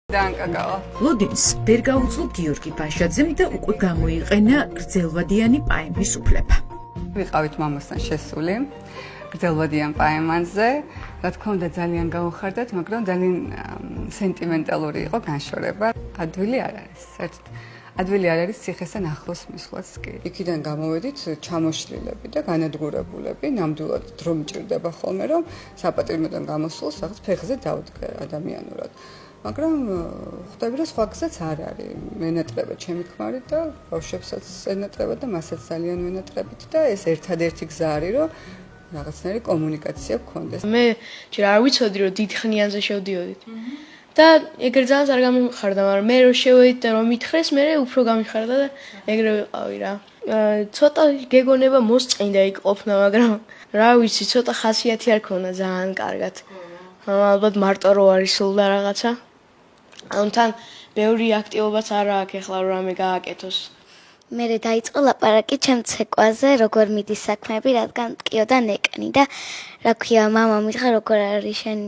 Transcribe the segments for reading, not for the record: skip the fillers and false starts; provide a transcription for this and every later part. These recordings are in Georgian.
ლოდინს ვერ გაუძლო გიორგი ბაშაძემ და უკვე გამოიყენა გრძელვადიანი პაემის უფლება. ვიყავით მამასთან შესული გრძელვადიან პაემანზე, რა თქმა უნდა ძალიან გავუხარდათ, მაგრამ ძალიან სენტიმენტალური იყო განშორება. ადვილი არ არის, საერთოდ ადვილი არ არის ციხესთან ახლოს მისვლაც კი. იქიდან გამოვედით ჩამოშლილები და განადგურებულები, ნამდვილად დრო მჭირდება ხოლმე, რომ საპატიმროდან გამოსულს რაღაც ფეხზე დავდგე ადამიანურად. მაგრამ ხვდები რომ სხვა გზაც არ არის. მენატრება ჩემი ქმარი და ბავშვებსაც ენატრება და მასაც ძალიან ვენატრებით და ეს ერთადერთი გზა არის რომ რაღაცნაირი კომუნიკაცია გქონდეს. მე ჯერ არ ვიცოდი რომ დიდხნიანზე შევდიოდით. და ეგრე ძალიან არ გამიხარდა, მაგრამ მე რო შევედით და რომ მითხრეს, მე უფრო გამიხარდა და ეგრე ვიყავი რა. ცოტა გეგონება მოსწყინდა იქ ყოფნა, მაგრამ რა ვიცი, ცოტა ხასიათი არ ქონა ძალიან კარგად. ალბათ მარტო რო არის სულ და რაღაცა. ანუ თან ბევრი აქტივობაც არ აქვს ეხლა რომ რამე გააკეთოს. მე დაიწყო ლაპარაკი ჩემ ცეკვაზე, როგორ მიდის საქმეები, რადგან ტკიოდა ნეკნი და რა ქვია, მამა მითხრა როგორ არის შენ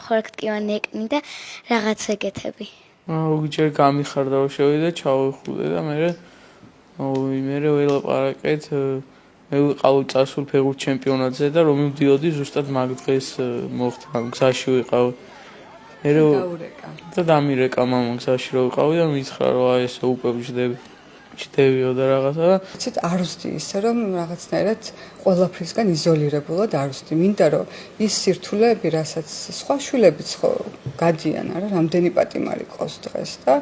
ხარ ტკივა ნეკნი და რაღაც ეგეთები. უჯერ გამიხარდა რომ შევიდე და ჩავიხუდე და მე ველაპარაკეთ მე ვიყავი წასულ ფეხბურთ ჩემპიონატზე და რომ მივდიოდი ზუსტად მაგ დღეს მოხდა გზაში ვიყავი. და დამირეკა მამა გზაში რომ ვიყავი და მითხრა რომ აი ესე უკვე ჯდებიო და რაღაცა და ცით არ ვსდი ისე რომ რაღაცნაირად ყველაფრისგან იზოლირებულად არ ვსდი. მინდა რომ ის სირთულეები, რასაც სხვა შვილებიც ხო გადიან, არა, რამდენი პატიმარი ყავს დღეს და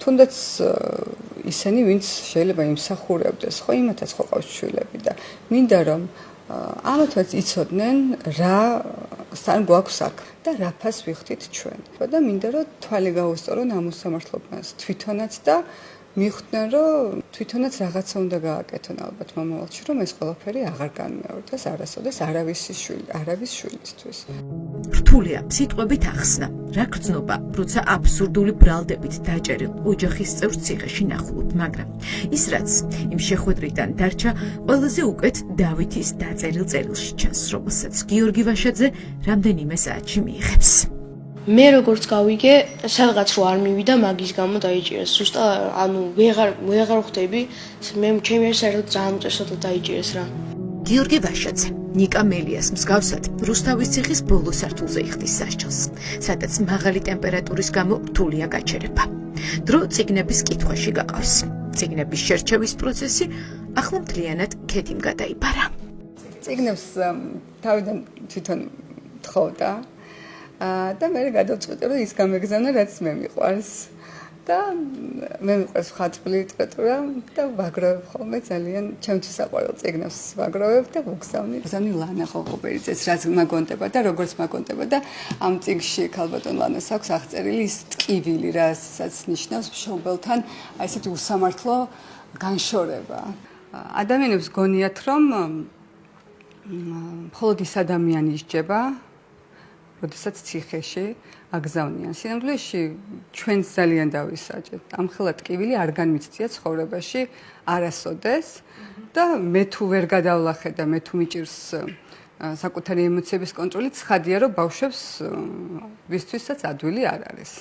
თუნდაც ისინი ვინც შეიძლება იმსახურებდეს, ხო იმათაც ხო ყავს შვილები და მინდა რომ ამათაც იცოდნენ რა სან გვაქვს აქ და რა ფას ვიხდით ჩვენ. და მინდა რომ თვალი გაუსწორონ ამ უსამართლობას თვითონაც და მიხვდნენ რომ თვითონაც რაღაცა უნდა გააკეთონ ალბათ მომავალში რომ ეს ყველაფერი აღარ განმეორდეს არასოდეს არავის შვილისთვის. რთულია სიტყვებით ახსნა. რა გრძნობა, როცა აბსურდული ბრალდებით დაჭერილ ოჯახის წევრ ციხეში ნახულობ, მაგრამ ის რაც იმ შეხვედრიდან დარჩა, ყველაზე უკეთ დავითის დაწერილ წერილში ჩანს, რომელსაც გიორგი ბაშაძე რამდენიმე საათში მიიღებს. მე როგორც გავიგე, სადღაც რო არ მივიდა, მაგის გამო დაიჭირეს. ზუსტად ანუ ვეღარ ხვდები, მე ჩემი არ საერთოდ ძალიან უწესოდ დაიჭირეს რა. გიორგი ბაშაძე ნიკა მელიას მსგავსად რუსთავის ციხის ბოლო სართულზე იხდის სასჯელს, სადაც მაღალი ტემპერატურის გამო რთულია გაჩერება. დრო წიგნების კითხვაში გაყავს. წიგნების შერჩევის პროცესი ახლა მთლიანად ქედიმ გადაიბარა. წიგნებს თავიდან თვითონ თხოვდა და მე გადავწყვიტე რომ ის გამეგზავნა რაც მე მიყვარს და მე მიყვარს ხატული ლიტერატურა და ვაგროვებ ხოლმე ძალიან ჩემთვის საყვარელ წიგნებს ვაგროვებ და ვგზავნი ლანა ხოხობერიძეს რაც მაგონდება და როგორც მაგონდება და ამ წიგნში ქალბატონ ლანას აქვს აღწერილი ის ტკივილი რასაც ნიშნავს მშობელთან აი ესეთი უსამართლო განშორება. ადამიანებს გონიათ რომ მხოლოდ ის ადამიანი ისჯება როდესაც ციხეში აგზავნიან. სინამდვილეში ჩვენს ძალიან დავისაჯეთ. ამხელა ტკივილი არ განმიცდია ცხოვრებაში არასოდეს და მე თუ ვერ გადავლახე და მე თუ მიჭირს საკუთარი ემოციების კონტროლი, ცხადია რომ ბავშვებს ვისთვისაც ადვილი არ არის.